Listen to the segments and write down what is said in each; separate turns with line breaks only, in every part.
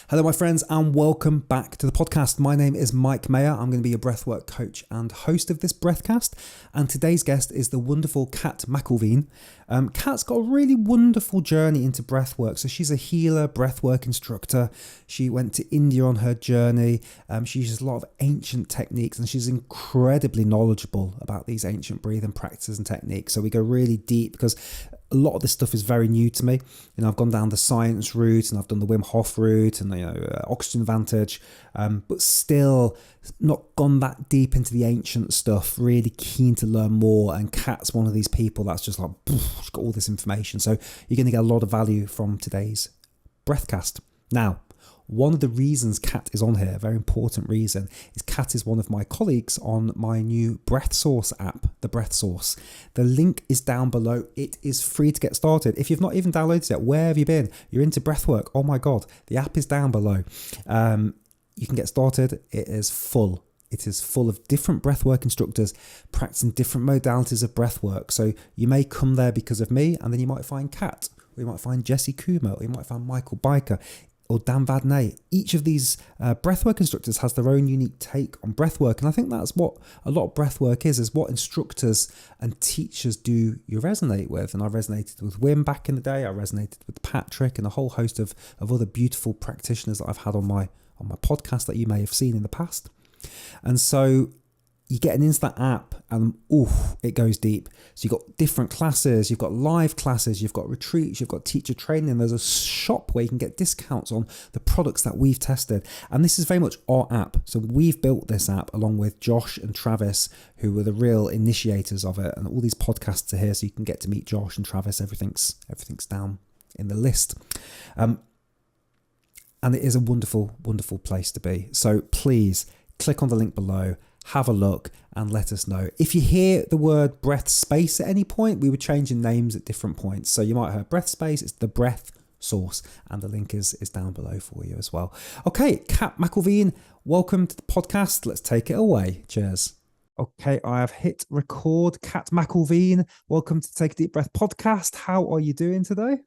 Hello, my friends, and welcome back to the podcast. My name is Mike Maher. I'm going to be a breathwork coach and host of this Breathcast. And today's guest is the wonderful Cat McElveen. Cat's got a really wonderful journey into breathwork. So she's a healer, breathwork instructor. She went to India on her journey. She uses a lot of ancient techniques, and she's incredibly knowledgeable about these ancient breathing practices and techniques. So we go really deep because a lot of this stuff is very new to me. You know, I've gone down the science route and I've done the Wim Hof route and, oxygen vantage, but still not gone that deep into the ancient stuff, really keen to learn more. And Kat's one of these people that's just like, she's got all this information. So you're going to get a lot of value from today's Breathcast. Now, one of the reasons Cat is on here, a very important reason, is Cat is one of my colleagues on my new Breath Source app, the Breath Source. The link is down below. It is free to get started. If you've not even downloaded it yet, where have you been? You're into breathwork. Oh my God, the app is down below. You can get started. It is full. It is full of different breathwork instructors practicing different modalities of breathwork. So you may come there because of me, and then you might find Cat, or you might find Jesse Kuma, or you might find Michael Biker, or Dan Vadney. Each of these breathwork instructors has their own unique take on breathwork. And I think that's what a lot of breathwork is what instructors and teachers do you resonate with. And I resonated with Wim back in the day. I resonated with Patrick and a whole host of other beautiful practitioners that I've had on my podcast that you may have seen in the past. And so you get into that app and it goes deep. So you've got different classes, you've got live classes, you've got retreats, you've got teacher training. There's a shop where you can get discounts on the products that we've tested. And this is very much our app. So we've built this app along with Josh and Travis, who were the real initiators of it. And all these podcasts are here so you can get to meet Josh and Travis. Everything's down in the list. And it is a wonderful, wonderful place to be. So please click on the link below. Have a look and let us know. If you hear the word breath space at any point, we were changing names at different points. So you might have heard breath space, it's the Breath Source, and the link is down below for you as well. Okay, Cat McElveen, welcome to the podcast. Let's take it away. Cheers. Okay, I have hit record. Cat McElveen, welcome to Take a Deep Breath podcast. How are you doing today?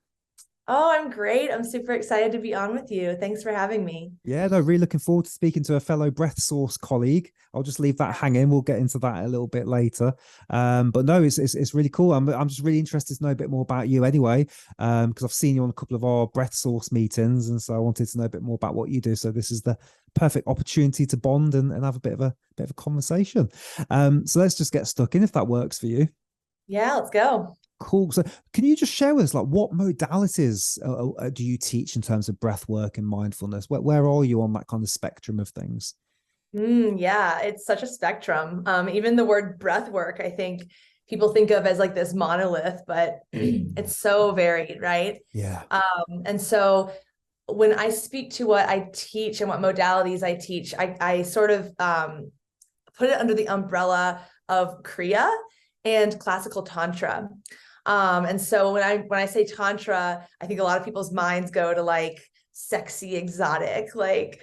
Oh, I'm great. I'm super excited to be on with you. Thanks for having me.
Yeah, no, really looking forward to speaking to a fellow Breath Source colleague. I'll just leave that hanging. We'll get into that a little bit later. But no, it's really cool. I'm just really interested to know a bit more about you anyway, because I've seen you on a couple of our Breath Source meetings, and so I wanted to know a bit more about what you do. So this is the perfect opportunity to bond and have a bit of a conversation. So let's just get stuck in if that works for you.
Yeah, let's go.
Cool. So can you just share with us, like, what modalities do you teach in terms of breath work and mindfulness? Where are you on that kind of spectrum of things?
Yeah, it's such a spectrum. Even the word breath work, I think people think of as like this monolith, but it's so varied, right?
Yeah.
And so when I speak to what I teach and what modalities I teach, I sort of put it under the umbrella of Kriya and classical tantra. And so when I say tantra, I think a lot of people's minds go to like sexy, exotic, like,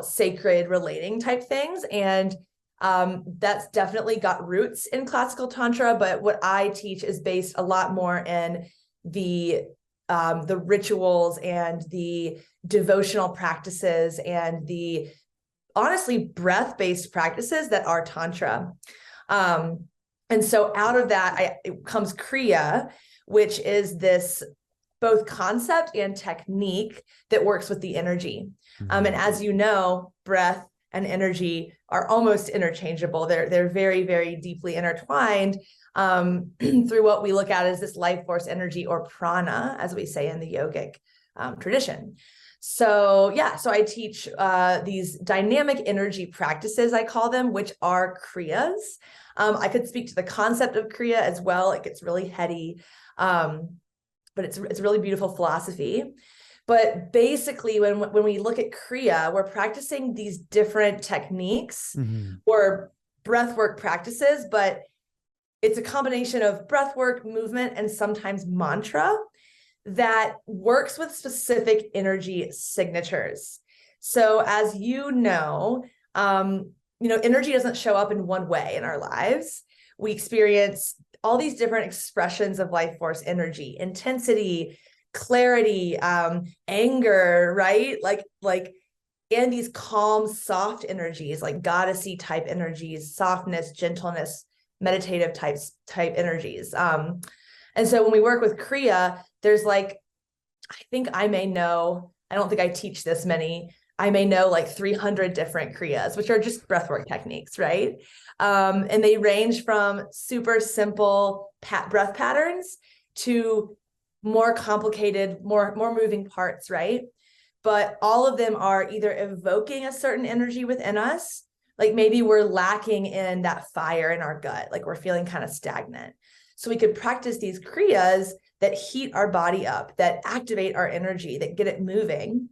sacred relating type things. And that's definitely got roots in classical tantra. But what I teach is based a lot more in the rituals and the devotional practices and the honestly breath-based practices that are tantra. And so out of that comes Kriya, which is this both concept and technique that works with the energy. And as you know, breath and energy are almost interchangeable. They're very, very deeply intertwined through what we look at as this life force energy, or prana, as we say in the yogic tradition. So I teach these dynamic energy practices, I call them, which are Kriyas. I could speak to the concept of Kriya as well. It gets really heady, but it's a really beautiful philosophy. But basically, when we look at Kriya, we're practicing these different techniques or breathwork practices, but it's a combination of breathwork, movement, and sometimes mantra that works with specific energy signatures. So as you know, energy doesn't show up in one way in our lives. We experience all these different expressions of life force energy, intensity, clarity, anger, right? And these calm, soft energies, like goddessy type energies, softness, gentleness, meditative type energies. And so when we work with Kriya, there's like, I think I may know, I don't think I teach this many, I may know like 300 different Kriyas, which are just breathwork techniques, right? And they range from super simple breath patterns to more complicated, more moving parts, right? But all of them are either evoking a certain energy within us, like maybe we're lacking in that fire in our gut, like we're feeling kind of stagnant. So we could practice these Kriyas that heat our body up, that activate our energy, that get it moving.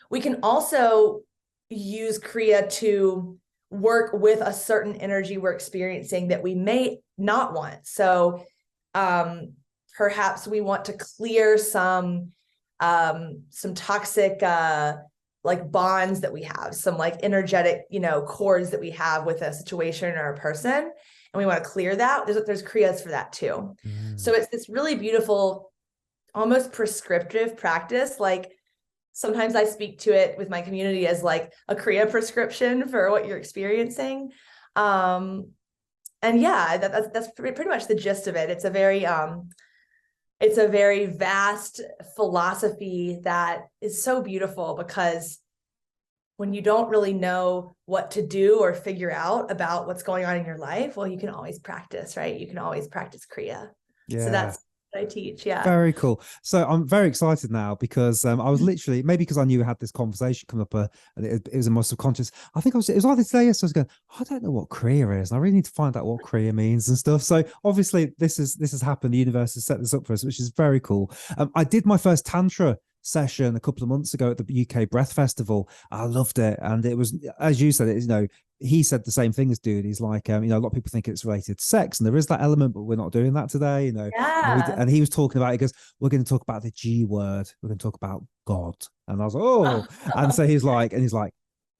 We can also use Kriya to work with a certain energy we're experiencing that we may not want. So perhaps we want to clear some toxic like bonds that we have, some like energetic, cords that we have with a situation or a person, and we want to clear that. There's Kriyas for that too. So it's this really beautiful, almost prescriptive practice. Like sometimes I speak to it with my community as like a Kriya prescription for what you're experiencing. And yeah, that's pretty much the gist of it. It's a very vast philosophy that is so beautiful, because when you don't really know what to do or figure out about what's going on in your life, well, you can always practice, right? You can always practice Kriya.
Yeah.
So that's what I teach. Yeah.
Very cool. So I'm very excited now because I was literally, maybe because I knew we had this conversation come up, and it was in my subconscious. I think it was either today or so. I was going, I don't know what Kriya is, and I really need to find out what Kriya means and stuff. So obviously this has happened. The universe has set this up for us, which is very cool. I did my first tantra session a couple of months ago at the UK Breath Festival. I loved it, and it was, as you said, he said the same thing as dude. He's like, a lot of people think it's related to sex, and there is that element, but we're not doing that today,
Yeah.
And he was talking about it. He goes, we're going to talk about the G word. We're going to talk about God. And I was like, oh. And so he's like,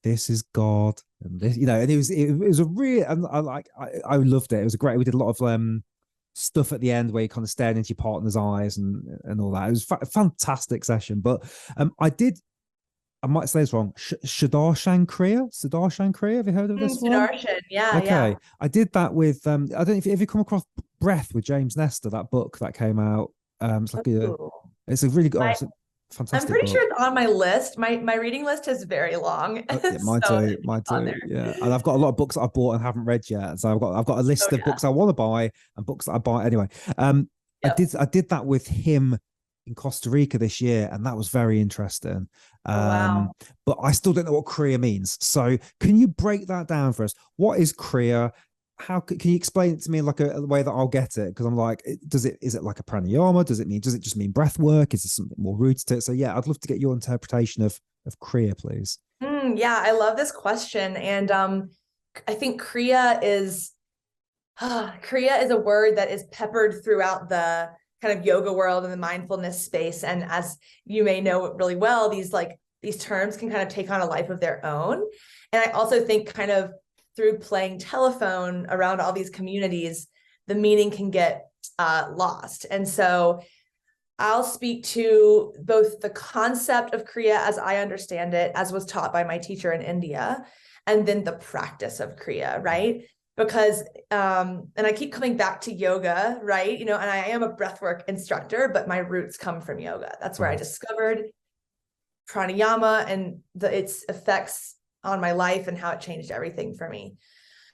this is God. And this, and it was a real, and I loved it. It was we did a lot of stuff at the end where you kind of stared into your partner's eyes and all that. It was a fantastic session. But I might say this wrong. Sudarshan Kriya. Have you heard of this one?
Sudarshan. Yeah.
Okay.
Yeah.
I did that with I don't know if you come across Breath with James Nestor, that book that came out. It's like it's a really good, it's a fantastic
I'm pretty
book.
sure it's on my list. My reading list is very long.
Yeah, mine too. Yeah, and I've got a lot of books that I've bought and haven't read yet. So I've got a list of books I want to buy and books that I buy anyway. Yep. I did that with him in Costa Rica this year, and that was very interesting.
Wow.
But I still don't know what Kriya means. So can you break that down for us? What is Kriya? How can you explain it to me in like a way that I'll get it? Because I'm like, is it like a pranayama? Does it just mean breath work? Is there something more rooted to it? So yeah, I'd love to get your interpretation of Kriya, please.
Yeah, I love this question. And I think Kriya is a word that is peppered throughout the kind of yoga world and the mindfulness space. And as you may know really well, these terms can kind of take on a life of their own. And I also think kind of through playing telephone around all these communities, the meaning can get lost. And so I'll speak to both the concept of Kriya as I understand it, as was taught by my teacher in India, and then the practice of Kriya, right? Because, and I keep coming back to yoga, right? And I am a breathwork instructor, but my roots come from yoga. That's where I discovered pranayama and its effects on my life and how it changed everything for me.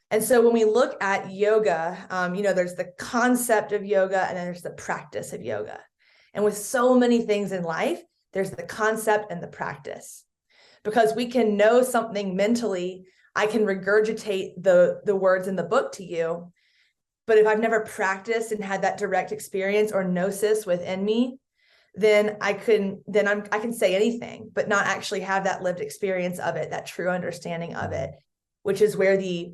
And so when we look at yoga, there's the concept of yoga and then there's the practice of yoga. And with so many things in life, there's the concept and the practice. Because we can know something mentally, I can regurgitate the words in the book to you. But if I've never practiced and had that direct experience or gnosis within me, then I can say anything, but not actually have that lived experience of it, that true understanding of it, which is where the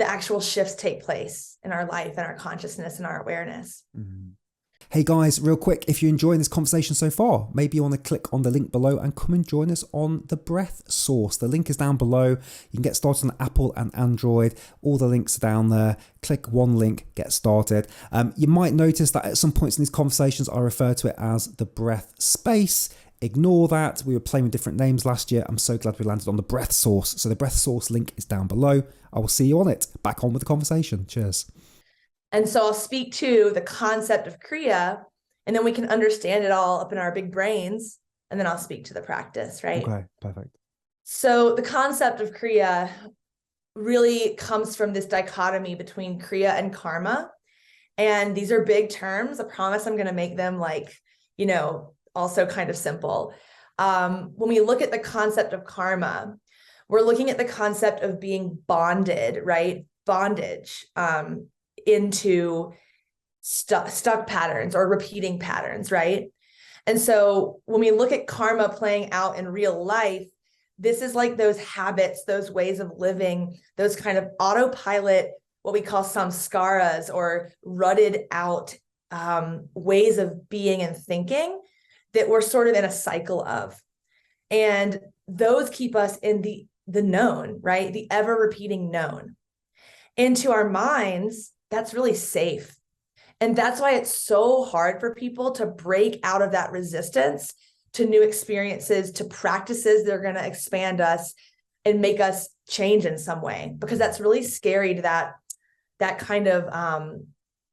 actual shifts take place in our life and our consciousness and our awareness.
Mm-hmm. Hey guys, real quick, if you're enjoying this conversation so far, maybe you want to click on the link below and come and join us on the Breath Source. The link is down below. You can get started on Apple and Android. All the links are down there. Click one link, get started. You might notice that at some points in these conversations, I refer to it as the Breath Space. Ignore that. We were playing with different names last year. I'm so glad we landed on the Breath Source. So the Breath Source link is down below. I will see you on it. Back on with the conversation. Cheers.
And so I'll speak to the concept of Kriya, and then we can understand it all up in our big brains. And then I'll speak to the practice, right?
Okay, perfect.
So the concept of Kriya really comes from this dichotomy between Kriya and karma. And these are big terms. I promise I'm going to make them also kind of simple. When we look at the concept of karma, we're looking at the concept of being bonded, right? Bondage into stuck patterns or repeating patterns, right? And so when we look at karma playing out in real life, this is like those habits, those ways of living, those kind of autopilot, what we call samskaras, or rutted out ways of being and thinking that we're sort of in a cycle of. And those keep us in the known, right? The ever repeating known. Into our minds, that's really safe. And that's why it's so hard for people to break out of that resistance to new experiences, to practices that are going to expand us and make us change in some way, because that's really scary to that kind of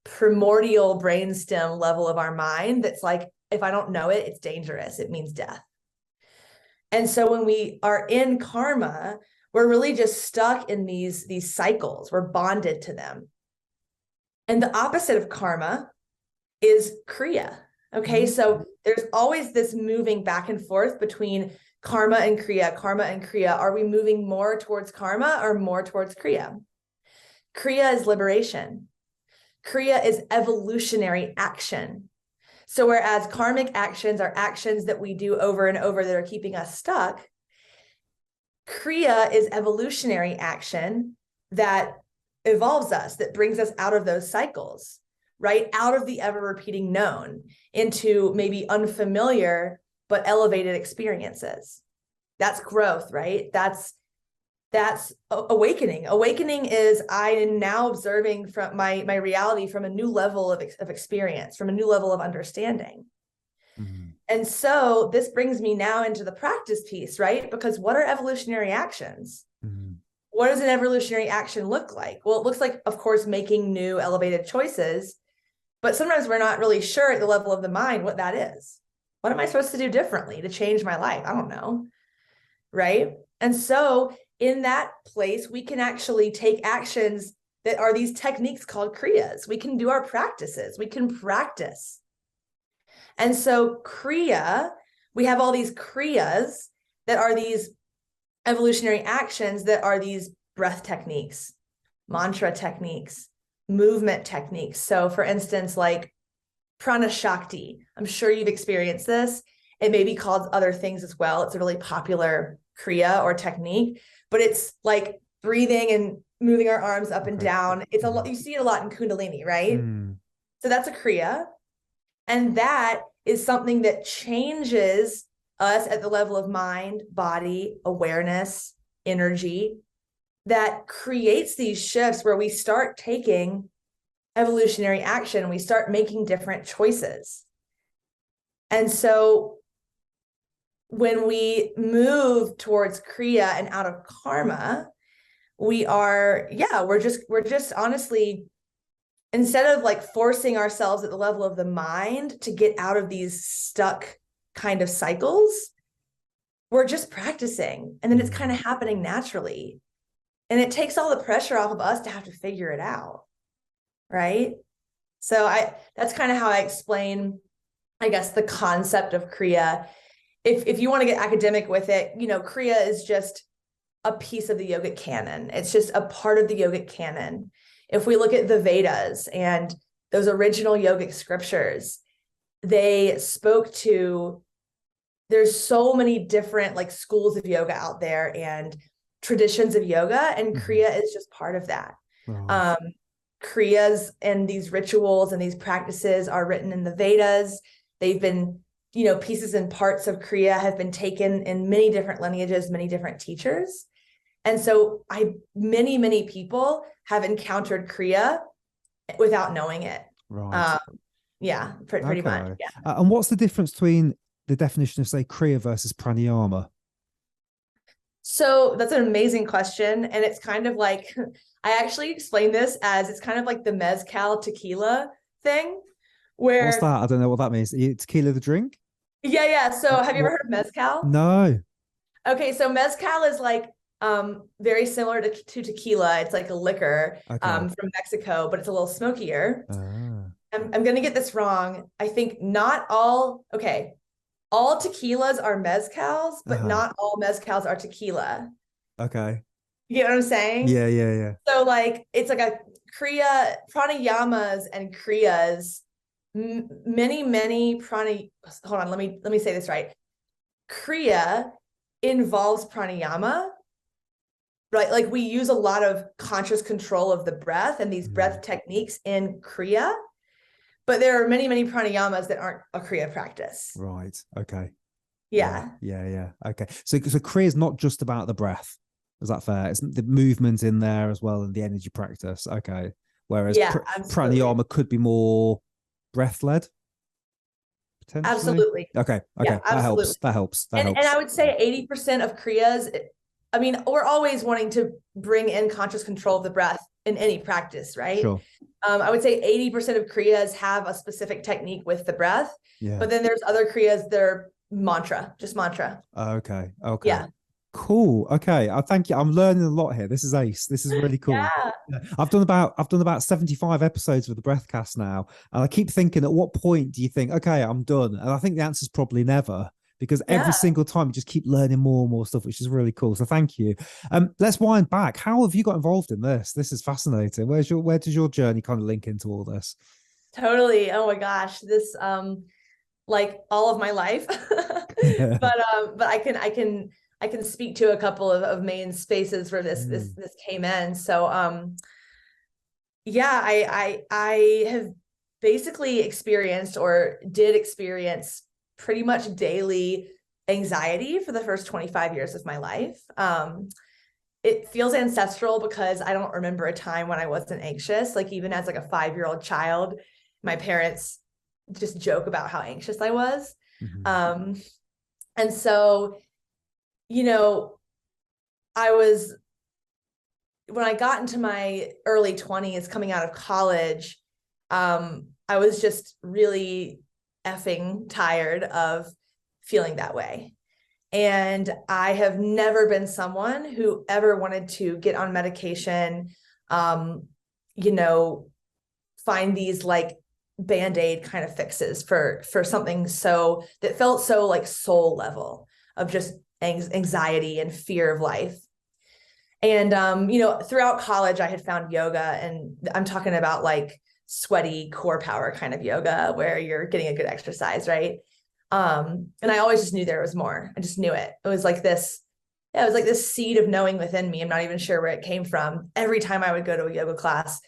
primordial brainstem level of our mind. That's like, if I don't know it, it's dangerous. It means death. And so when we are in karma, we're really just stuck in these cycles. We're bonded to them. And the opposite of karma is Kriya. Okay, so there's always this moving back and forth between karma and Kriya, karma and Kriya. Are we moving more towards karma or more towards Kriya? Kriya is liberation. Kriya is evolutionary action. So whereas karmic actions are actions that we do over and over that are keeping us stuck, Kriya is evolutionary action that evolves us, that brings us out of those cycles, right? Out of the ever repeating known into maybe unfamiliar, but elevated experiences. That's growth, right? That's awakening. Awakening is I am now observing from my reality from a new level of experience, from a new level of understanding. Mm-hmm. And so this brings me now into the practice piece, right? Because what are evolutionary actions? Mm-hmm. What does an evolutionary action look like? Well, it looks like, of course, making new elevated choices, but sometimes we're not really sure at the level of the mind what that is. What am I supposed to do differently to change my life? I don't know, right? And so in that place, we can actually take actions that are these techniques called Kriyas. We can do our practices. We can practice. And so Kriya, we have all these Kriyas that are these evolutionary actions that are these breath techniques, mantra techniques, movement techniques. So for instance, like prana shakti, I'm sure you've experienced this. It may be called other things as well. It's a really popular Kriya or technique, but it's like breathing and moving our arms up and down. It's a lot, you see it a lot in Kundalini, right? So that's a Kriya. And that is something that changes us at the level of mind, body, awareness, energy, that creates these shifts where we start taking evolutionary action. We start making different choices. And so when we move towards Kriya and out of karma, we're just honestly, instead of like forcing ourselves at the level of the mind to get out of these stuck kind of cycles, we're just practicing. And then it's kind of happening naturally. And it takes all the pressure off of us to have to figure it out. Right. So that's kind of how I explain, I guess, the concept of Kriya. If you want to get academic with it, Kriya is just a piece of the yogic canon. It's just a part of the yogic canon. If we look at the Vedas and those original yogic scriptures, they spoke to, there's so many different like schools of yoga out there and traditions of yoga, and Kriya is just part of that. Kriyas and these rituals and these practices are written in the Vedas. They've been, pieces and parts of Kriya have been taken in many different lineages, many different teachers. And so many people have encountered Kriya without knowing it.
Right.
Yeah, pretty much. Yeah.
And what's the difference between the definition of, say, Kriya versus Pranayama?
So that's an amazing question. And it's kind of like, I actually explain this as it's kind of like the mezcal tequila thing.
What's that? I don't know what that means. Tequila the drink?
Yeah. So have you ever heard of mezcal?
No.
Okay, so mezcal is like very similar to tequila. It's like a liquor from Mexico, but it's a little smokier. I'm gonna get this wrong. I think not all tequilas are mezcals, but not all mezcals are tequila.
Okay.
You get what I'm saying?
Yeah.
So like it's like a Kriya, pranayamas and Kriyas, hold on, let me say this right. Kriya involves pranayama, right? Like we use a lot of conscious control of the breath and these breath techniques in Kriya. But there are many pranayamas that aren't a Kriya practice.
Right. Okay.
Yeah.
Okay. So Kriya is not just about the breath. Is that fair? It's the movement in there as well and the energy practice. Okay. Whereas pranayama could be more breath led.
Absolutely.
Okay. Yeah, that helps.
And I would say 80% of Kriyas, I mean, we're always wanting to bring in conscious control of the breath in any practice, right?
Sure.
I would say 80% of Kriyas have a specific technique with the breath, but then there's other Kriyas that are just mantra.
Okay.
Yeah.
Cool. Okay. Thank you. I'm learning a lot here. This is ace. This is really cool.
Yeah.
I've done about 75 episodes of the Breathcast now, and I keep thinking, at what point do you think, okay, I'm done? And I think the answer is probably never, because every single time you just keep learning more and more stuff, which is really cool. So thank you. Let's wind back. How have you got involved in this? This is fascinating. Where does your journey kind of link into all this?
Totally. Oh my gosh. This like all of my life. But I can speak to a couple of main spaces where this came in. So I have basically experienced or did experience pretty much daily anxiety for the first 25 years of my life. It feels ancestral because I don't remember a time when I wasn't anxious. Like even as like a 5-year-old child, my parents just joke about how anxious I was. And so, when I got into my early 20s coming out of college, I was just really effing tired of feeling that way. And I have never been someone who ever wanted to get on medication, find these like Band-Aid kind of fixes for something that felt so like soul level of just anxiety and fear of life. And, throughout college, I had found yoga, and I'm talking about like sweaty core power kind of yoga where you're getting a good exercise, right? And I always just knew there was more. I just knew it. It was like this seed of knowing within me. I'm not even sure where it came from. Every time I would go to a yoga class,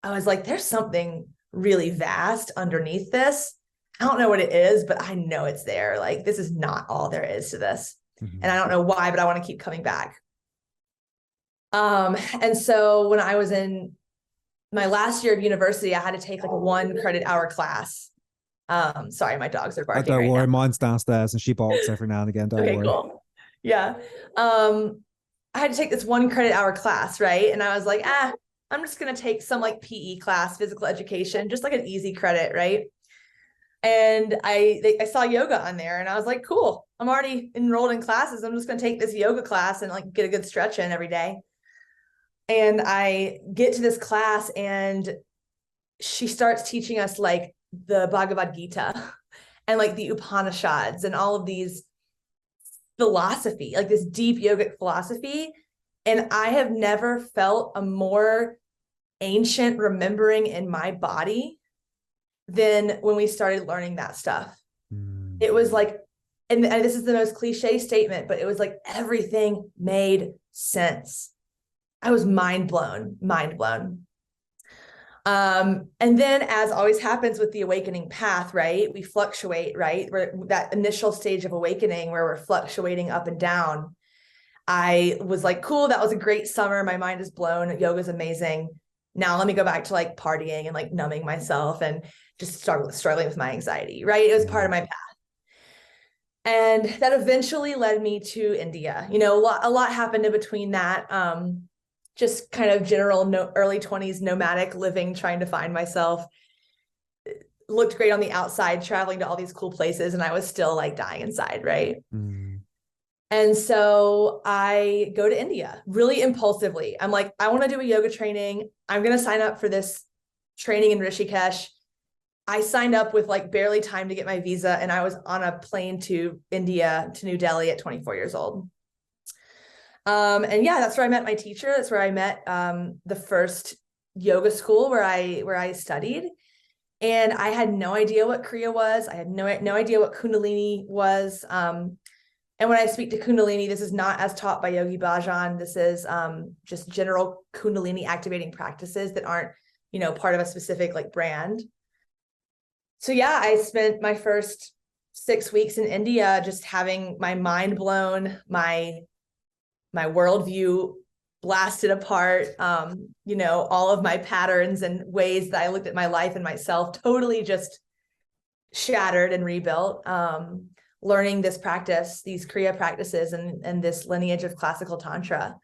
I was like, there's something really vast underneath this. I don't know what it is, but I know it's there. Like, this is not all there is to this. And I don't know why, but I want to keep coming back. And so when I was in my last year of university, I had to take like a 1 credit hour class. Sorry, my dogs are barking.
Don't worry, mine's downstairs and she barks every now and again. Don't worry.
Cool. Yeah. I had to take this 1 credit hour class, right? And I was like, I'm just going to take some like PE class, physical education, just like an easy credit, right? And I saw yoga on there and I was like, cool, I'm already enrolled in classes. I'm just going to take this yoga class and like get a good stretch in every day. And I get to this class and she starts teaching us like the Bhagavad Gita and like the Upanishads and all of these philosophy, like this deep yogic philosophy. And I have never felt a more ancient remembering in my body than when we started learning that stuff. It was like, and this is the most cliche statement, but it was like everything made sense. I was mind blown. And then, as always happens with the awakening path, right, we fluctuate, right? We're that initial stage of awakening where we're fluctuating up and down. I was like, cool, that was a great summer. My mind is blown. Yoga's amazing. Now let me go back to like partying and like numbing myself and just struggling with my anxiety, right? It was part of my path. And that eventually led me to India. You know, a lot happened in between that. Just kind of general early 20s nomadic living, trying to find myself. Looked great on the outside, traveling to all these cool places, and I was still like dying inside, right? And so I go to India really impulsively. I'm like, I want to do a yoga training. I'm going to sign up for this training in Rishikesh. I signed up with like barely time to get my visa, and I was on a plane to India, to New Delhi at 24 years old. And yeah, that's where I met my teacher. That's where I met the first yoga school where I studied. And I had no idea what Kriya was. I had no idea what Kundalini was. And when I speak to Kundalini, this is not as taught by Yogi Bhajan. This is just general Kundalini activating practices that aren't, you know, part of a specific like brand. So yeah, I spent my first 6 weeks in India just having my mind blown, my worldview blasted apart, you know, all of my patterns and ways that I looked at my life and myself totally just shattered and rebuilt. Learning this practice, these Kriya practices and this lineage of classical tantra.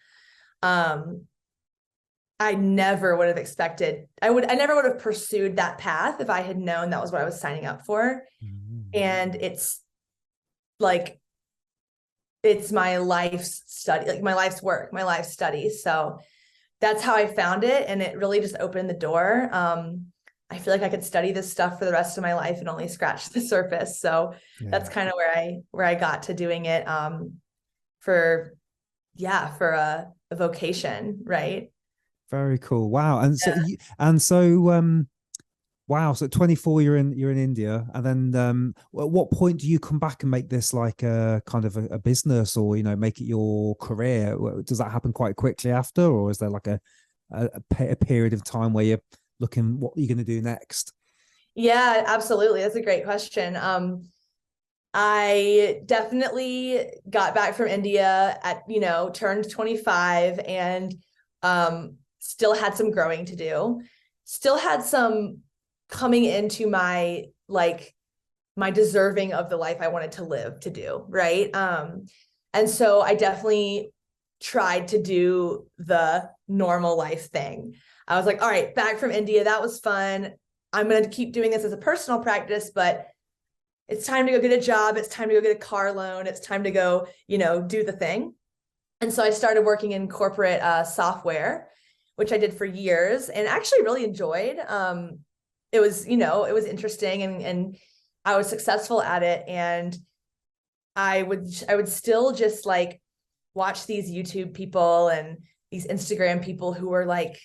I never would have expected, I never would have pursued that path if I had known that was what I was signing up for. And it's like, it's my life's study, like my life's work, my life's study. So that's how I found it. And it really just opened the door. I feel like I could study this stuff for the rest of my life and only scratch the surface. So that's kind of where I got to doing it for a vocation, right?
Very cool. Wow. And so wow. So at 24, you're in India, and then at what point do you come back and make this like a kind of a business, or you know, make it your career? Does that happen quite quickly after, or is there like a period of time where you're looking what you're going to do next?
Yeah, absolutely. That's a great question. I definitely got back from India at, you know, turned 25 and still had some growing to do. Still had some coming into my deserving of the life I wanted to live to do, right? And so I definitely tried to do the normal life thing. I was like, all right, back from India, that was fun. I'm going to keep doing this as a personal practice, but it's time to go get a job. It's time to go get a car loan. It's time to go, you know, do the thing. And so I started working in corporate software, which I did for years and actually really enjoyed. It was, you know, it was interesting and I was successful at it. And I would still just like watch these YouTube people and these Instagram people who were like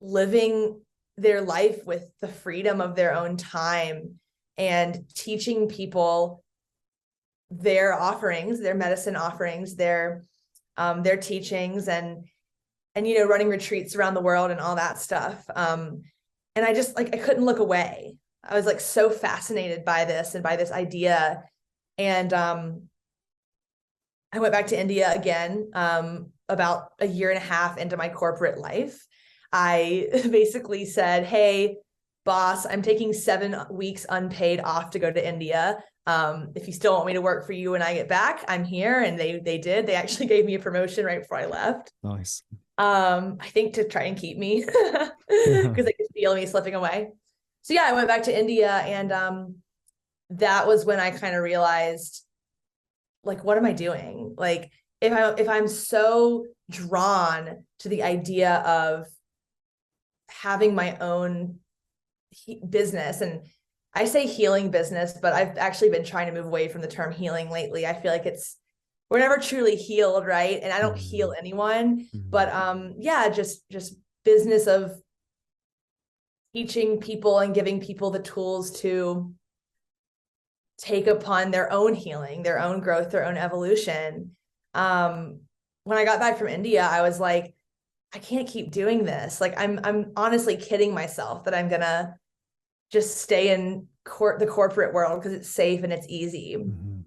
living their life with the freedom of their own time and teaching people their offerings, their medicine offerings, their teachings and you know, running retreats around the world and all that stuff. And I just like, I couldn't look away. I was like so fascinated by this and by this idea. And I went back to India again about a year and a half into my corporate life. I basically said, hey, boss, I'm taking 7 weeks unpaid off to go to India. If you still want me to work for you when I get back, I'm here. And they did. They actually gave me a promotion right before I left.
Nice.
I think to try and keep me because they could feel me slipping away. So yeah, I went back to India and that was when I kind of realized, like, what am I doing? Like, if I'm so drawn to the idea of having my own business, and I say healing business, but I've actually been trying to move away from the term healing lately. I feel like we're never truly healed, right? And I don't heal anyone, but yeah, just business of teaching people and giving people the tools to take upon their own healing, their own growth, their own evolution. When I got back from India, I was like, I can't keep doing this. Like I'm honestly kidding myself that I'm gonna just stay in the corporate world because it's safe and it's easy.
Mm-hmm.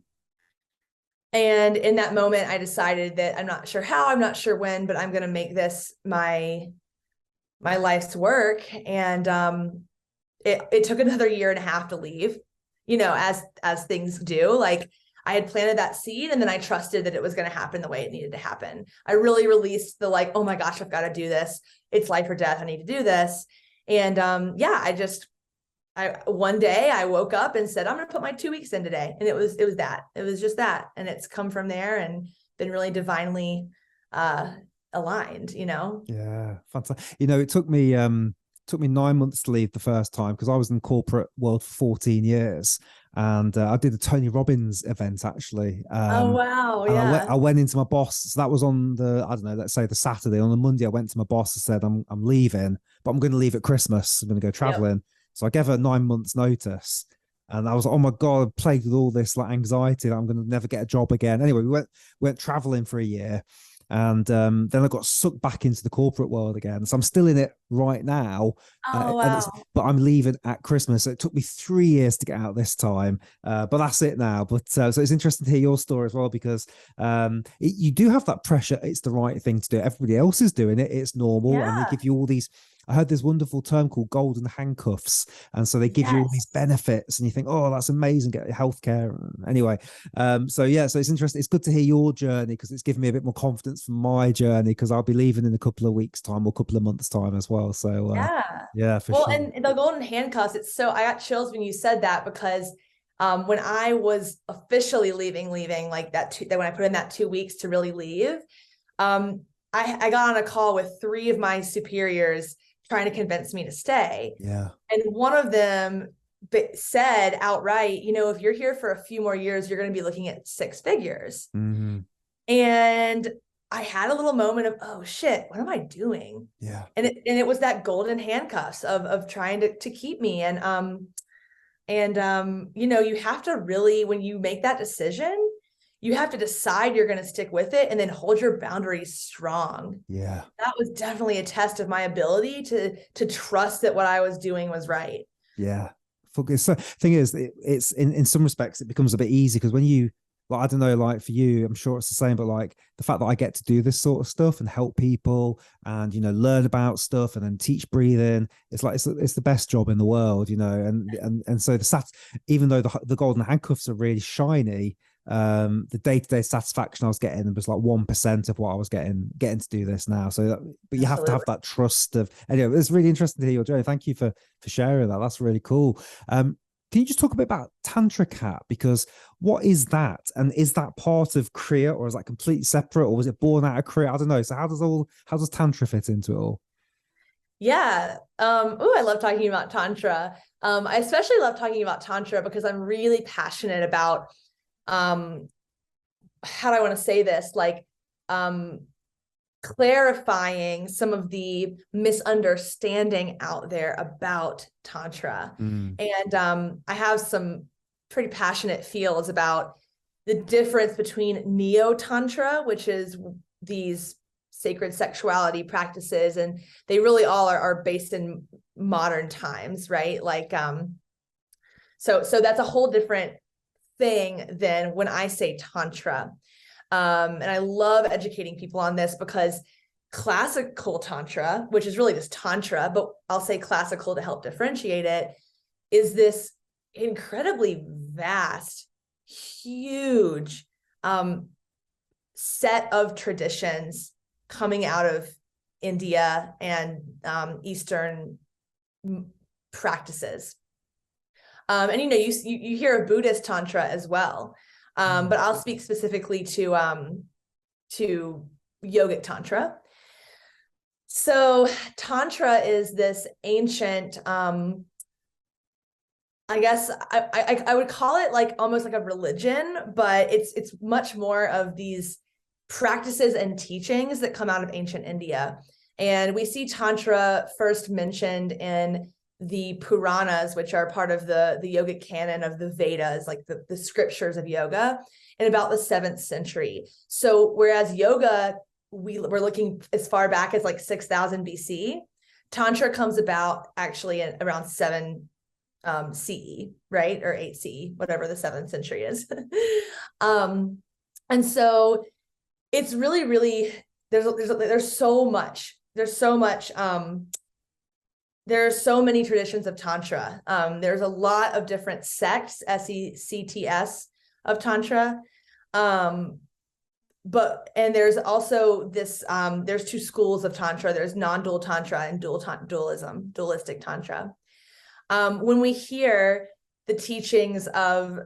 And in that moment, I decided that I'm not sure how, I'm not sure when, but I'm gonna make this my life's work. And it took another year and a half to leave, as things do. Like I had planted that seed and then I trusted that it was going to happen the way it needed to happen. I really released the like, oh my gosh, I've got to do this. It's life or death. I need to do this. And one day I woke up and said, I'm going to put my 2 weeks in today. And it was just that. And it's come from there and been really divinely aligned,
Yeah, fantastic. It took me 9 months to leave the first time because I was in the corporate world for 14 years, and I did a Tony Robbins event actually.
Oh wow,
and
yeah.
I went into my boss. So that was on the, I don't know, let's say the Saturday. On the Monday, I went to my boss and said, I'm leaving, but I'm going to leave at Christmas. I'm going to go traveling. Yep. So I gave her 9 months notice. And I was like, oh my God, plagued with all this like anxiety that I'm going to never get a job again. Anyway, we went traveling for a year. And then I got sucked back into the corporate world again. So I'm still in it right now.
Oh, wow.
But I'm leaving at Christmas. So it took me 3 years to get out this time. But that's it now. But so it's interesting to hear your story as well, because you do have that pressure. It's the right thing to do. Everybody else is doing it. It's normal. Yeah. And they give you all these, I heard this wonderful term called golden handcuffs. And so they give you all these benefits and you think, oh, that's amazing, get healthcare. Anyway, so it's interesting. It's good to hear your journey because it's given me a bit more confidence for my journey, because I'll be leaving in a couple of weeks time or a couple of months time as well. So for sure.
And the golden handcuffs, I got chills when you said that, because when I was officially leaving like that when I put in that 2 weeks to really leave, I got on a call with 3 of my superiors trying to convince me to stay.
Yeah.
And one of them said outright, if you're here for a few more years, you're going to be looking at 6 figures.
Mm-hmm.
And I had a little moment of, oh shit, what am I doing?
Yeah.
And it was that golden handcuffs of trying to keep me. And you have to really, when you make that decision, you have to decide you're going to stick with it and then hold your boundaries strong.
Yeah.
That was definitely a test of my ability to trust that what I was doing was right.
Yeah. So thing is, it's in some respects, it becomes a bit easy because when you, like, I don't know, like for you, I'm sure it's the same, but like the fact that I get to do this sort of stuff and help people and, learn about stuff and then teach breathing, it's like, it's the best job in the world, and so even though the golden handcuffs are really shiny, the day-to-day satisfaction I was getting was like 1% of what I was getting to do this now. So but you have to have that trust of, anyway, it's really interesting to hear your journey. Thank you for sharing that. That's really cool. Can you just talk a bit about Tantra, Cat? Because what is that? And is that part of Kriya, or is that completely separate, or was it born out of Kriya? I don't know. So how does Tantra fit into it all? Yeah.
I love talking about Tantra. I especially love talking about Tantra because I'm really passionate about, how do I want to say this? Like, clarifying some of the misunderstanding out there about Tantra. And I have some pretty passionate feels about the difference between Neo-Tantra, which is these sacred sexuality practices, and they really all are based in modern times, right? Like, so that's a whole different thing than when I say Tantra. And I love educating people on this because classical Tantra, which is really just Tantra, but I'll say classical to help differentiate it, is this incredibly vast, huge set of traditions coming out of India and Eastern practices. And you hear of Buddhist Tantra as well. But I'll speak specifically to yogic Tantra. So Tantra is this ancient, I guess I would call it like almost like a religion, but it's much more of these practices and teachings that come out of ancient India. And we see Tantra first mentioned in the Puranas, which are part of the yogic canon of the Vedas, like the scriptures of yoga, in about the 7th century. So whereas yoga we're looking as far back as like 6,000 BC. Tantra comes about actually in around 7 CE, right? Or 8 CE, whatever the 7th century is. And so it's really, there's so much, there are so many traditions of Tantra. There's a lot of different sects, SECTS of Tantra. And there's also this, there's 2 schools of Tantra. There's non-dual Tantra and dualistic Tantra. When we hear the teachings of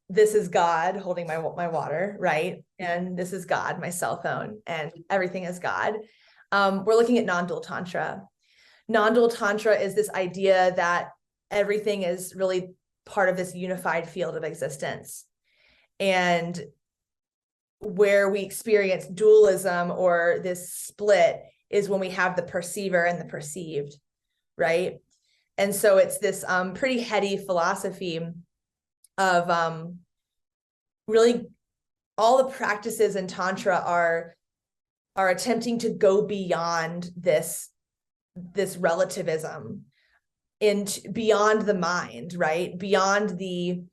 this is God holding my water, right? And this is God, my cell phone, and everything is God. We're looking at non-dual Tantra. Non-dual Tantra is this idea that everything is really part of this unified field of existence. And where we experience dualism or this split is when we have the perceiver and the perceived, right? And so it's this pretty heady philosophy of really all the practices in Tantra are attempting to go beyond this relativism into beyond the mind, right? Beyond the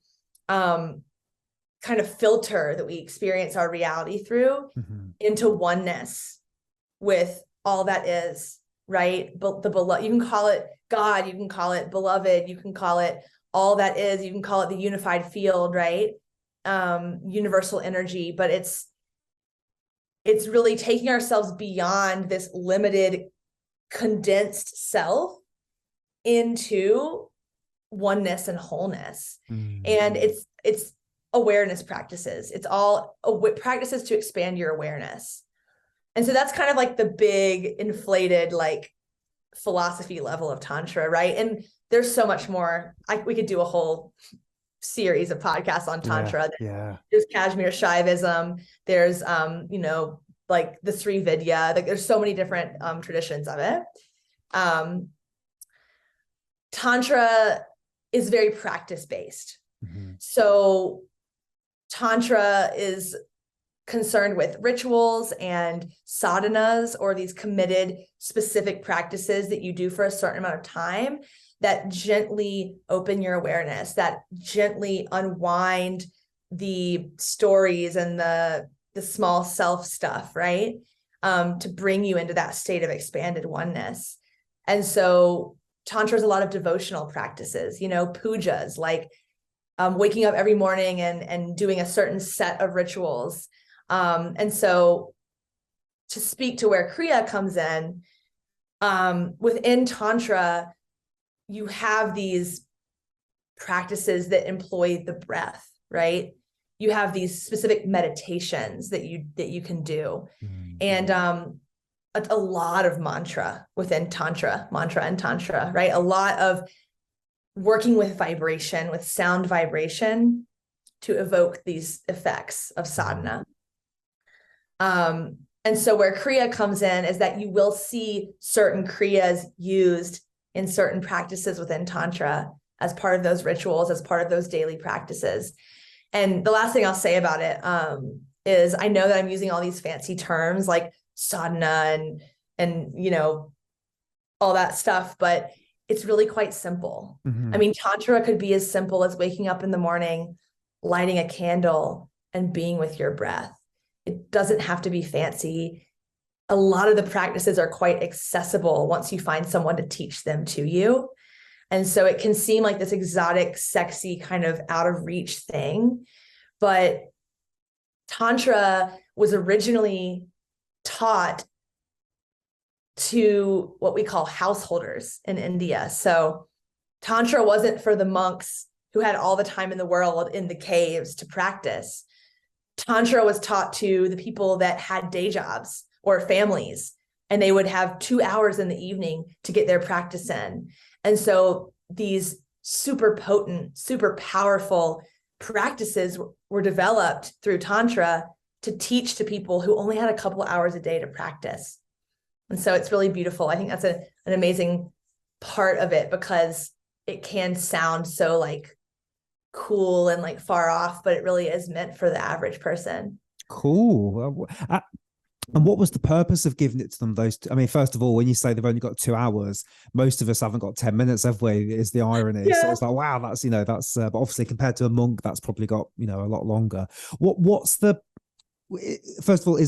kind of filter that we experience our reality through, into oneness with all that is, right? But the beloved, you can call it God, you can call it beloved, you can call it all that is, you can call it the unified field, right? Universal energy, but it's really taking ourselves beyond this limited, condensed self into oneness and wholeness. And it's awareness practices. It's all practices to expand your awareness. And so that's kind of like the big inflated like philosophy level of Tantra, right? And there's so much more. We could do a whole series of podcasts on Tantra.
Yeah.
There's Kashmir Shaivism. There's like the Sri Vidya. Like there's so many different traditions of it. Tantra is very practice based. So Tantra is concerned with rituals and sadhanas, or these committed specific practices that you do for a certain amount of time that gently open your awareness, that gently unwind the stories and the small self stuff, right? To bring you into that state of expanded oneness. And so Tantra is a lot of devotional practices, pujas, like waking up every morning and doing a certain set of rituals. And so to speak to where Kriya comes in, within Tantra, you have these practices that employ the breath, right? You have these specific meditations that you can do. And a lot of mantra within Tantra, mantra and Tantra, right? A lot of working with vibration, with sound vibration to evoke these effects of sadhana. And so where Kriya comes in is that you will see certain Kriyas used in certain practices within Tantra as part of those rituals, as part of those daily practices. And the last thing I'll say about it is I know that I'm using all these fancy terms like sadhana and all that stuff, but it's really quite simple. I mean, Tantra could be as simple as waking up in the morning, lighting a candle, and being with your breath. It doesn't have to be fancy. A lot of the practices are quite accessible once you find someone to teach them to you. And so it can seem like this exotic, sexy, kind of out of reach thing. But Tantra was originally taught to what we call householders in India. So Tantra wasn't for the monks who had all the time in the world in the caves to practice. Tantra was taught to the people that had day jobs or families, and they would have 2 hours in the evening to get their practice in. And so these super potent, super powerful practices were developed through Tantra to teach to people who only had a couple hours a day to practice. And so it's really beautiful. I think that's an amazing part of it, because it can sound so like cool and like far off, but it really is meant for the average person.
Cool. And what was the purpose of giving it to them? I mean, first of all, when you say they've only got 2 hours, most of us haven't got 10 minutes, have we? Is the irony. So
Yeah.
it's like, wow, that's, but obviously compared to a monk, that's probably got, a lot longer. What's the, first of all,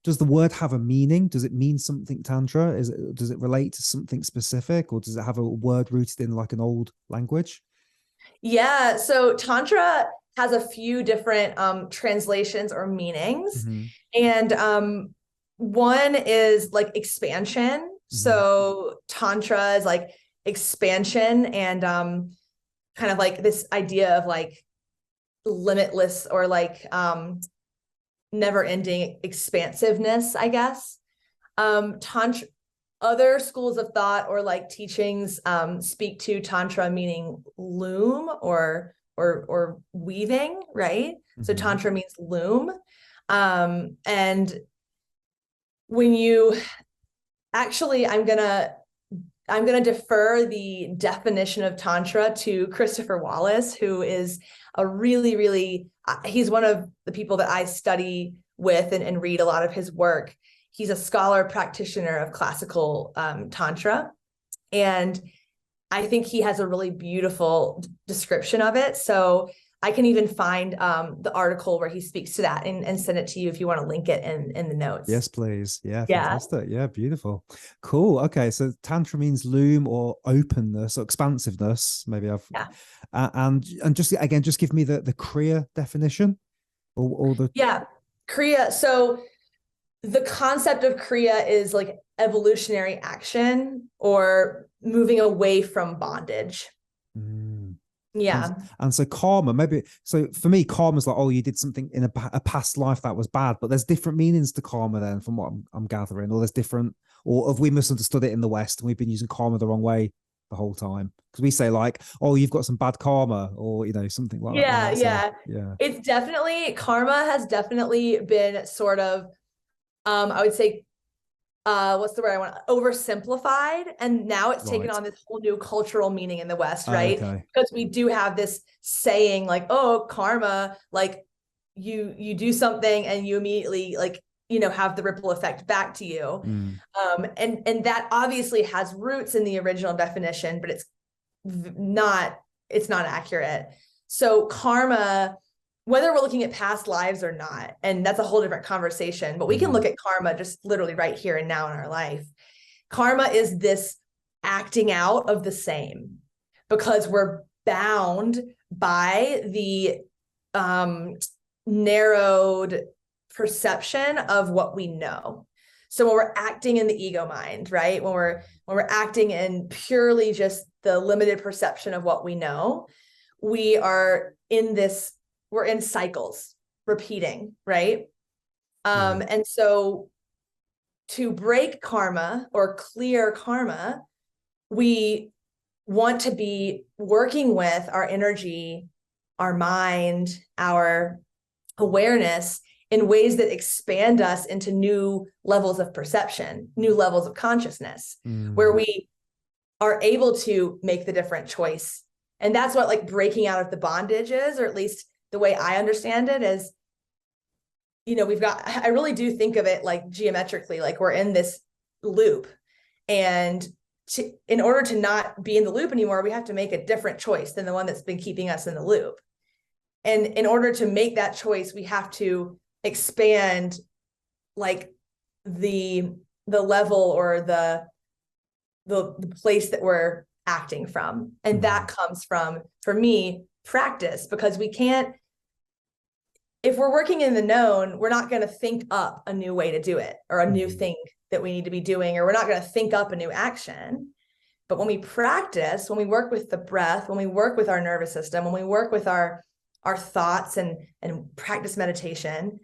does the word have a meaning? Does it mean something, Tantra? Does it relate to something specific, or does it have a word rooted in like an old language?
Yeah. So Tantra has a few different translations or meanings.
Mm-hmm.
And one is like expansion.
Mm-hmm.
So Tantra is like expansion and kind of like this idea of like limitless or like never-ending expansiveness, I guess. Tantra, other schools of thought or like teachings speak to Tantra meaning loom or weaving, right? Mm-hmm. So Tantra means loom. And when you actually, I'm gonna defer the definition of Tantra to Christopher Wallace, who is a really, really, he's one of the people that I study with and read a lot of his work. He's a scholar practitioner of classical Tantra. And I think he has a really beautiful description of it. So I can even find the article where he speaks to that and send it to you if you want to link it in the notes.
Yes, please. Yeah, fantastic. Yeah, beautiful. Cool. Okay, so Tantra means loom or openness or expansiveness. Maybe I've and just again, just give me the Kriya definition or the
Kriya. So the concept of Kriya is like evolutionary action or moving away from bondage. Yeah.
And so karma, maybe, so for me, karma is like, oh, you did something in a past life that was bad, but there's different meanings to karma then from what I'm gathering, or there's different, or have we misunderstood it in the West and we've been using karma the wrong way the whole time? Because we say like, oh, you've got some bad karma, or, something like that.
Yeah. It's definitely, karma has definitely been sort of, I would say, what's the word I want? Oversimplified, and now it's taken on this whole new cultural meaning in the West, right?
Okay.
Because we do have this saying like, oh, karma, like you do something and you immediately like have the ripple effect back to you. And that obviously has roots in the original definition, but it's not accurate. So karma, whether we're looking at past lives or not, and that's a whole different conversation, but we can look at karma just literally right here and now in our life. Karma is this acting out of the same because we're bound by the narrowed perception of what we know. So when we're acting in the ego mind, right? When we're acting in purely just the limited perception of what we know, we're in cycles repeating, right? And so to break karma or clear karma, we want to be working with our energy, our mind, our awareness in ways that expand us into new levels of perception, new levels of consciousness, where we are able to make the different choice. And that's what like breaking out of the bondage is, or at least the way I understand it is, I really do think of it like geometrically, like we're in this loop, and in order to not be in the loop anymore, we have to make a different choice than the one that's been keeping us in the loop. And in order to make that choice, we have to expand like the level or the place that we're acting from. And that comes from, for me, practice, because we can't, if we're working in the known, we're not going to think up a new way to do it or a new thing that we need to be doing, or we're not going to think up a new action. But when we practice, when we work with the breath, when we work with our nervous system, when we work with our thoughts and practice meditation,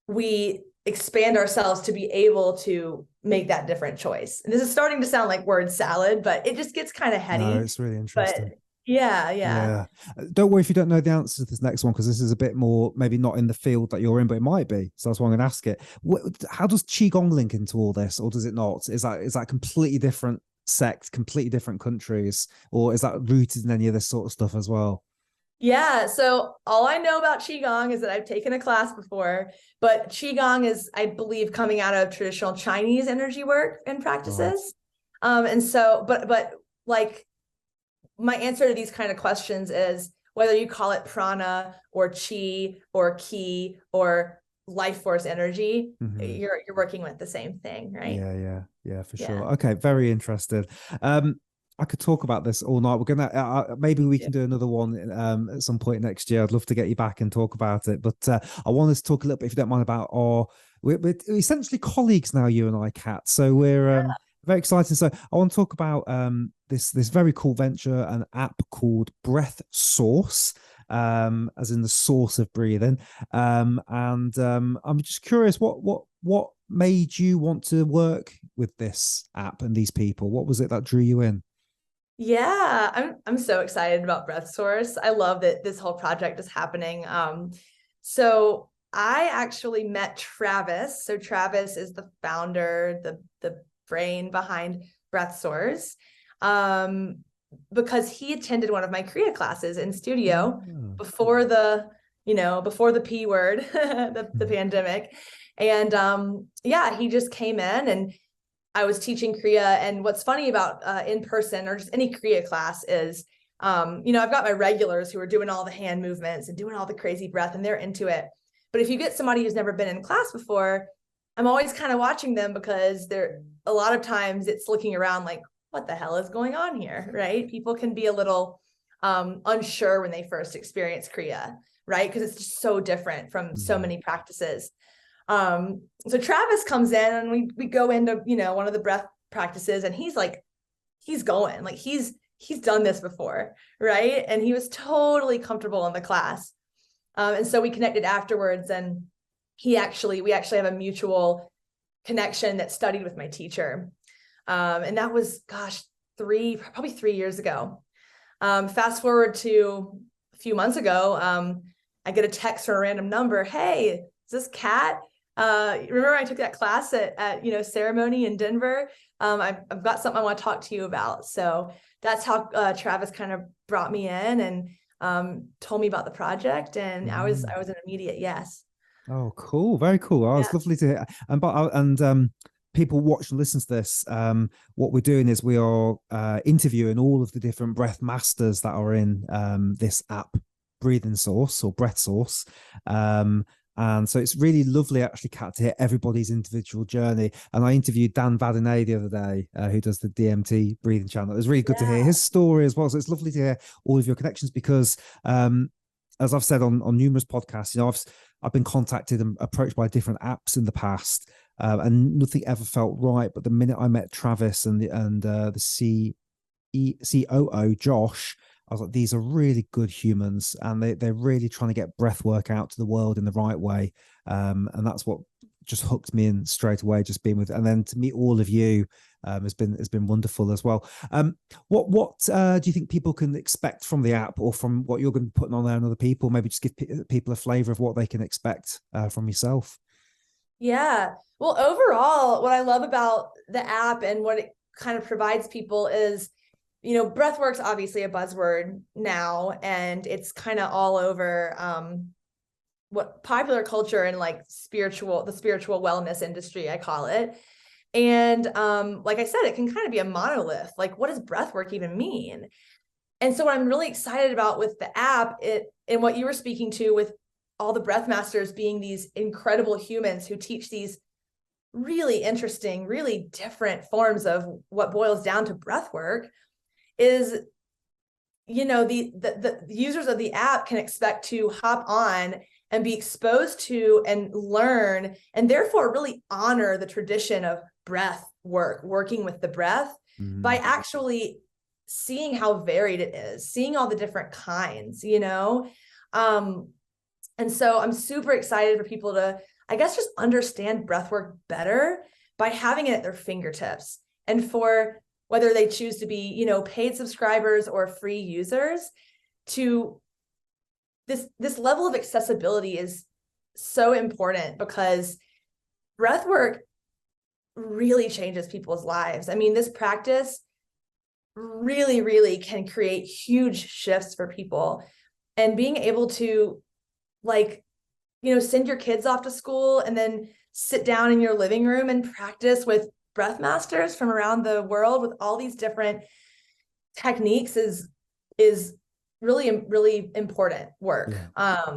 we expand ourselves to be able to make that different choice. And this is starting to sound like word salad, but it just gets kind of heady.
No, it's really interesting.
But yeah.
Don't worry if you don't know the answer to this next one, because this is a bit more, maybe not in the field that you're in, but it might be. So that's why I'm going to ask it. How does Qigong link into all this, or does it not? Is that completely different sect, completely different countries, or is that rooted in any of this sort of stuff as well?
Yeah, so all I know about Qigong is that I've taken a class before, but Qigong is, I believe, coming out of traditional Chinese energy work and
Right.
practices. And so, but like my answer to these kind of questions is whether you call it prana or chi or ki or life force energy,
Hmm.
you're working with the same thing, right?
Yeah, for
Yeah.
sure. Okay, very interested. I could talk about this all night. We're gonna maybe we can do another one at some point next year. I'd love to get you back and talk about it. But I want us to talk a little bit, if you don't mind, about we're essentially colleagues now, you and I, Kat. So we're very exciting. So I want to talk about this very cool venture, an app called Breath Source. As in the source of breathing. And I'm just curious, what made you want to work with this app and these people? What was it that drew you in?
Yeah, I'm so excited about Breath Source. I love that this whole project is happening. So I actually met Travis. So Travis is the founder, the brain behind Breath Source, because he attended one of my Kriya classes in studio
Oh.
before before the P word, the pandemic. And yeah, he just came in and I was teaching Kriya. And what's funny about in person or just any Kriya class is, I've got my regulars who are doing all the hand movements and doing all the crazy breath and they're into it. But if you get somebody who's never been in class before, I'm always kind of watching them because they're a lot of times it's looking around like, what the hell is going on here, right? People can be a little unsure when they first experience Kriya, right? Because it's just so different from so
Mhm.
many practices. So Travis comes in and we go into, one of the breath practices and he's going, like he's done this before, right? And he was totally comfortable in the class. And so we connected afterwards and we actually have a mutual connection that studied with my teacher. And that was, gosh, probably 3 years ago. Fast forward to a few months ago, I get a text from a random number. Hey, is this Kat? Remember I took that class at ceremony in Denver? I've got something I want to talk to you about. So that's how Travis kind of brought me in and told me about the project, and I was an immediate yes.
Oh, cool. Very cool. Oh,
Yeah.
it's lovely to hear. And people watch and listen to this. What we're doing is we are interviewing all of the different breath masters that are in this app, Breathing Source or Breath Source. And so it's really lovely, actually, Kat, to hear everybody's individual journey. And I interviewed Dan Vadinay the other day, who does the DMT breathing channel. It was really good to hear
Yeah.
his story as well. So it's lovely to hear all of your connections because, as I've said on numerous podcasts, I've been contacted and approached by different apps in the past, and nothing ever felt right. But the minute I met Travis and the COO Josh, I was like, these are really good humans, and they're really trying to get breath work out to the world in the right way. And that's what just hooked me in straight away. Just being with, and then to meet all of you has been wonderful as well. What do you think people can expect from the app, or from what you're going to be putting on there and other people? Maybe just give people a flavor of what they can expect from yourself.
Yeah. Well, overall, what I love about the app and what it kind of provides people is, breathwork's obviously a buzzword now, and it's kind of all over what popular culture and like the spiritual wellness industry, I call it. And like I said, it can kind of be a monolith. Like, what does breathwork even mean? And so what I'm really excited about with the app, and what you were speaking to with all the breath masters being these incredible humans who teach these really interesting, really different forms of what boils down to breath work, is the users of the app can expect to hop on and be exposed to and learn, and therefore really honor the tradition of breath work, working with the breath, by
Mm.
actually seeing how varied it is, seeing all the different kinds. And so I'm super excited for people to, I guess, just understand breathwork better by having it at their fingertips. And for whether they choose to be, paid subscribers or free users, to this level of accessibility is so important because breathwork really changes people's lives. I mean, this practice really, really can create huge shifts for people. and being able to like, send your kids off to school and then sit down in your living room and practice with breath masters from around the world with all these different techniques is really, really important work.
Yeah.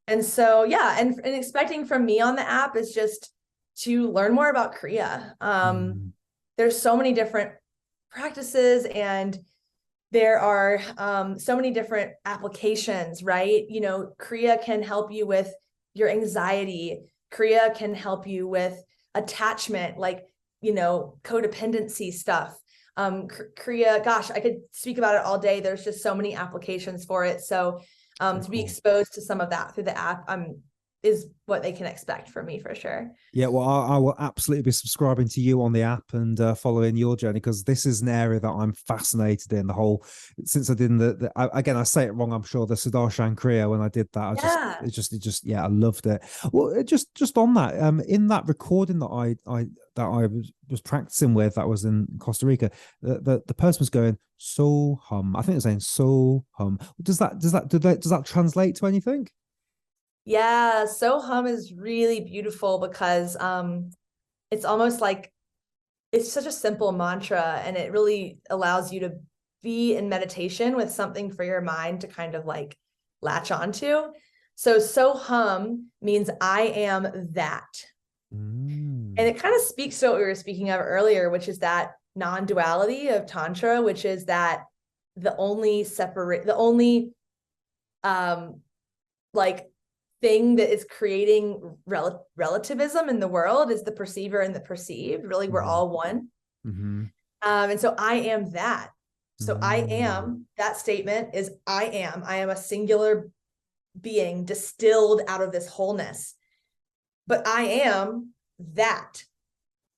And so, yeah, and expecting from me on the app is just to learn more about Kriya. There's so many different practices, and there are so many different applications, right? Kriya can help you with your anxiety. Kriya can help you with attachment, like, codependency stuff. Kriya, gosh, I could speak about it all day. There's just so many applications for it. So to be exposed to some of that through the app is what they can expect from me for sure.
Yeah, well, I will absolutely be subscribing to you on the app and following your journey, because this is an area that I'm fascinated in. The whole, since I did again, I say it wrong, I'm sure, the Sudarshan Kriya, when I did that, I loved it. Well, just on that, in that recording that I was practicing with, that was in Costa Rica, the person was going so hum. I think they're saying so hum. Does that translate to anything?
Yeah, so hum is really beautiful because it's almost like it's such a simple mantra, and it really allows you to be in meditation with something for your mind to kind of like latch onto. So hum means I am that. And it kind of speaks to what we were speaking of earlier, which is that non-duality of tantra, which is that the only like thing that is creating relativism in the world is the perceiver and the perceived. Really, we're all one. And so I am that. So I am, that statement is I am a singular being distilled out of this wholeness. But I am that,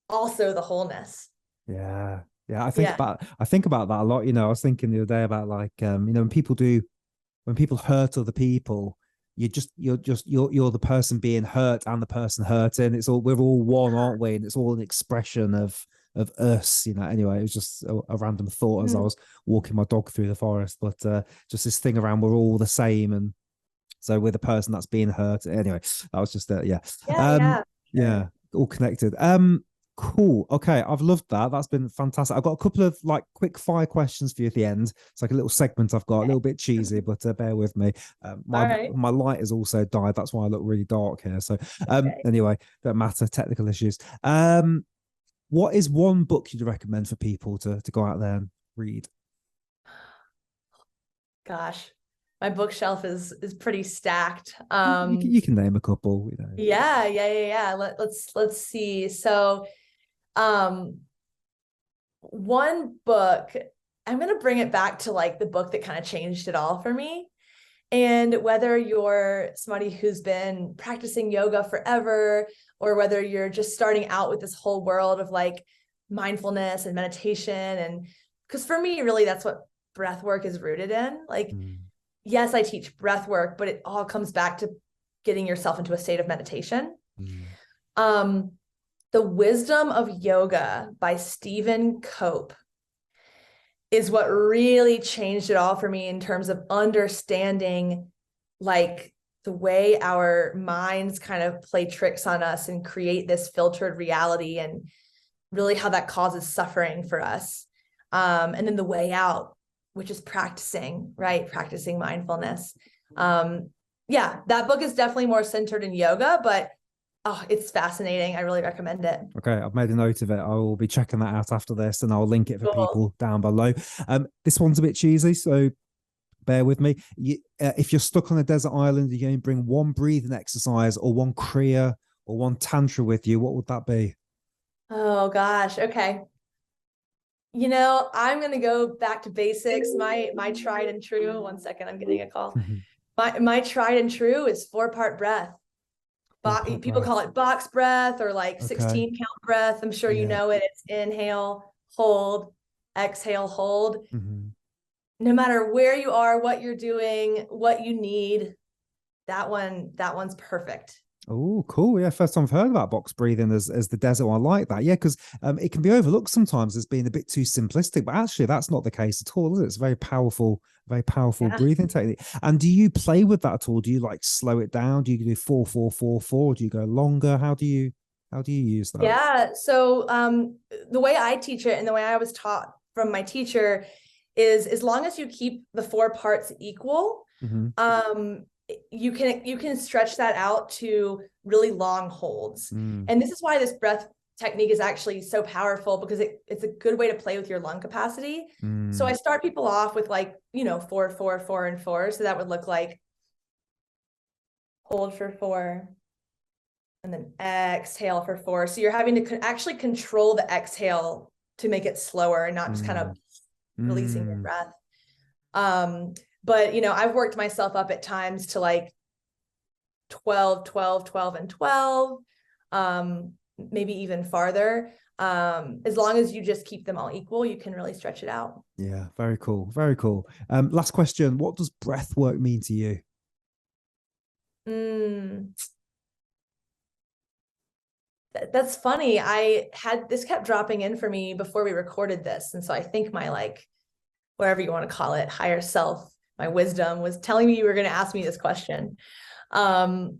also the wholeness.
Yeah. I think about that a lot. I was thinking the other day about, like, when people hurt other people, you're the person being hurt and the person hurting. We're all one, aren't we? And it's all an expression of us. Anyway, it was just a random thought as I was walking my dog through the forest, but just this thing around, we're all the same, and so we're the person that's being hurt. Anyway, that was just yeah, all connected. Cool. Okay, I've loved that. That's been fantastic. I've got a couple of like quick fire questions for you at the end. It's like a little segment I've got, a little bit cheesy, but bear with me. My light has also died. That's why I look really dark here. So anyway, don't matter. Technical issues. What is one book you'd recommend for people to go out there and read?
Gosh, my bookshelf is pretty stacked.
You can name a couple.
Yeah. Let's see. So one book, I'm going to bring it back to like the book that kind of changed it all for me. And whether you're somebody who's been practicing yoga forever, or whether you're just starting out with this whole world of like mindfulness and meditation, and because for me, really, that's what breath work is rooted in. Like, yes, I teach breath work, but it all comes back to getting yourself into a state of meditation. The Wisdom of Yoga by Stephen Cope is what really changed it all for me in terms of understanding like the way our minds kind of play tricks on us and create this filtered reality, and really how that causes suffering for us. And then the way out, which is practicing mindfulness. That book is definitely more centered in yoga, but it's fascinating. I really recommend it.
Okay, I've made a note of it. I will be checking that out after this, and I'll link it for people down below. This one's a bit cheesy, so bear with me. If you're stuck on a desert island, you're going to bring one breathing exercise or one Kriya or one tantra with you, what would that be?
Oh gosh. Okay. I'm going to go back to basics. My tried and true. One second, I'm getting a call. My tried and true is 4-part breath. People call it box breath or like 16 count breath. I'm sure you know it. It's inhale, hold, exhale, hold. No matter where you are, what you're doing, what you need, that one's perfect.
Oh, cool. Yeah, first time I've heard about box breathing as the desert one. I like that. Yeah, because it can be overlooked sometimes as being a bit too simplistic, but actually that's not the case at all, is it? It's a very powerful
Yeah.
breathing technique. And do you play with that at all? Do you like slow it down? Do you do 4 4 4 4? Do you go longer? How do you use that?
Yeah. So the way I teach it and the way I was taught from my teacher is as long as you keep the four parts equal,
Hmm.
um, you can stretch that out to really long holds.
Mm,
And this is why this breath technique is actually so powerful, because it's a good way to play with your lung capacity. So I
mm,
start people off with, like, 4, 4, 4, and 4. So that would look like hold for 4, and then exhale for 4. So you're having to actually control the exhale to make it slower and not just kind of
mm,
releasing your
mm.
breath. But I've worked myself up at times to like 12, 12, 12, and 12, maybe even farther. As long as you just keep them all equal, you can really stretch it out.
Yeah, very cool. Very cool. Last question. What does breath work mean to you?
Mm, that's funny. This kept dropping in for me before we recorded this. And so I think my, like, whatever you want to call it, higher self, my wisdom was telling me you were going to ask me this question. Um,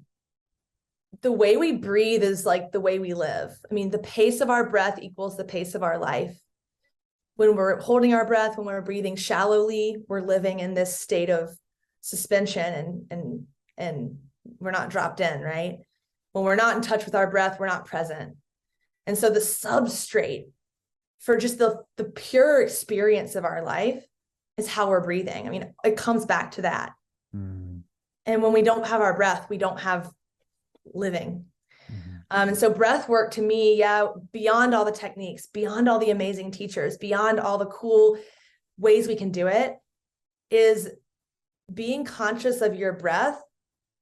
the way we breathe is like the way we live. I mean, the pace of our breath equals the pace of our life. When we're holding our breath, when we're breathing shallowly, we're living in this state of suspension and we're not dropped in, right? When we're not in touch with our breath, we're not present. And so the substrate for just the pure experience of our life is how we're breathing. I mean, it comes back to that.
Mm,
And when we don't have our breath, we don't have living.
mhm.
And so breath work to me, yeah, beyond all the techniques, beyond all the amazing teachers, beyond all the cool ways we can do it, is being conscious of your breath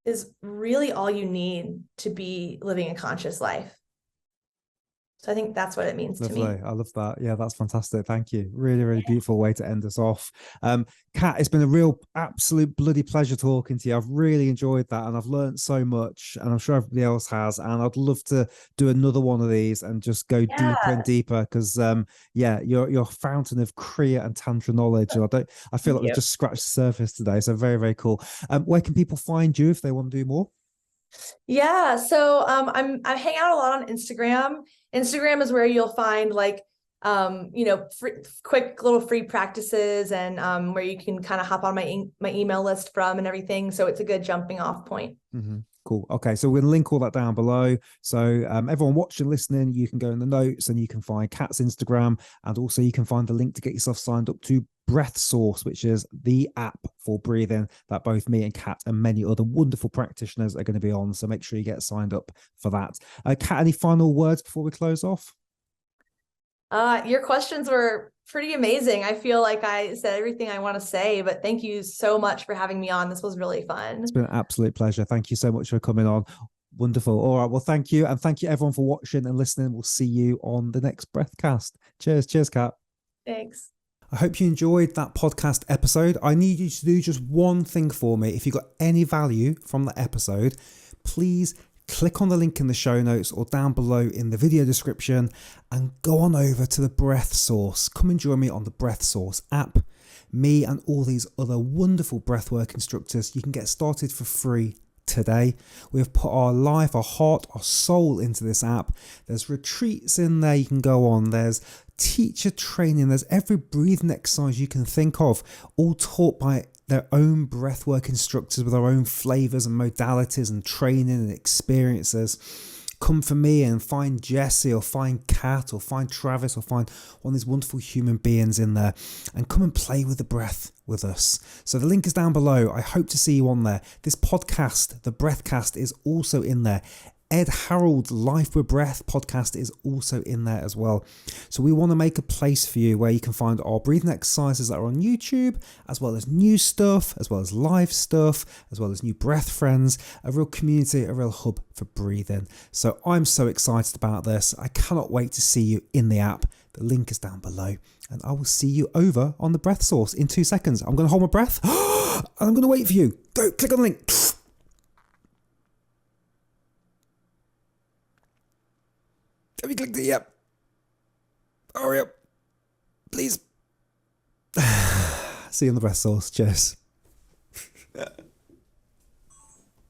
is really all you need to be living a conscious life. So I think that's what it means to me.
Lovely. I love that. Yeah, that's fantastic. Thank you. Really, really beautiful way to end us off. Kat, it's been a real absolute bloody pleasure talking to you. I've really enjoyed that and I've learned so much, and I'm sure everybody else has. And I'd love to do another one of these and just go deeper and
Yeah,
deeper because yeah, you're a fountain of Kriya and tantra knowledge. And I feel
thank
like we've
you.
just scratched the surface today. So very, very cool. Where can people find you if they want to do more?
Yeah, so I hang out a lot on Instagram. Instagram is where you'll find, like, quick little free practices, and where you can kind of hop on my email list from and everything. So it's a good jumping off point.
Mm-hmm. Cool. Okay, so we're going to link all that down below. So everyone watching, listening, you can go in the notes and you can find Kat's Instagram, and also you can find the link to get yourself signed up to Breath Source, which is the app for breathing that both me and Kat and many other wonderful practitioners are going to be on. So make sure you get signed up for that. Kat, any final words before we close off?
Your questions were pretty amazing. I feel like I said everything I want to say, but thank you so much for having me on. This was really
It's
fun.
been an absolute pleasure. Thank you so much for coming on. Wonderful. All right. Well, thank you. And thank you everyone for watching and listening. We'll see you on the next Breathcast. Cheers. Cheers, Kat.
Thanks.
I hope you enjoyed that podcast episode. I need you to do just one thing for me. If you got any value from the episode, please click on the link in the show notes or down below in the video description and go on over to the Breath Source. Come and join me on the Breath Source app. Me and all these other wonderful breathwork instructors, you can get started for free today. We have put our life, our heart, our soul into this app. There's retreats in there you can go on. There's teacher training. There's every breathing exercise you can think of, all taught by their own breathwork instructors with their own flavors and modalities and training and experiences. Come for me and find Jesse or find Kat or find Travis or find one of these wonderful human beings in there and come and play with the breath with us. So the link is down below. I hope to see you on there. This podcast, the Breathcast, is also in there. Ed Harold's Life with Breath podcast is also in there as well. So we want to make a place for you where you can find our breathing exercises that are on YouTube, as well as new stuff, as well as live stuff, as well as new breath friends, a real community, a real hub for breathing. So I'm so excited about this. I cannot wait to see you in the app. The link is down below. And I will see you over on the Breath Source in 2 seconds. I'm going to hold my breath and I'm going to wait for you. Go, click on the link. Have you clicked it yet? Hurry up. Please. See you on the breath source. Cheers.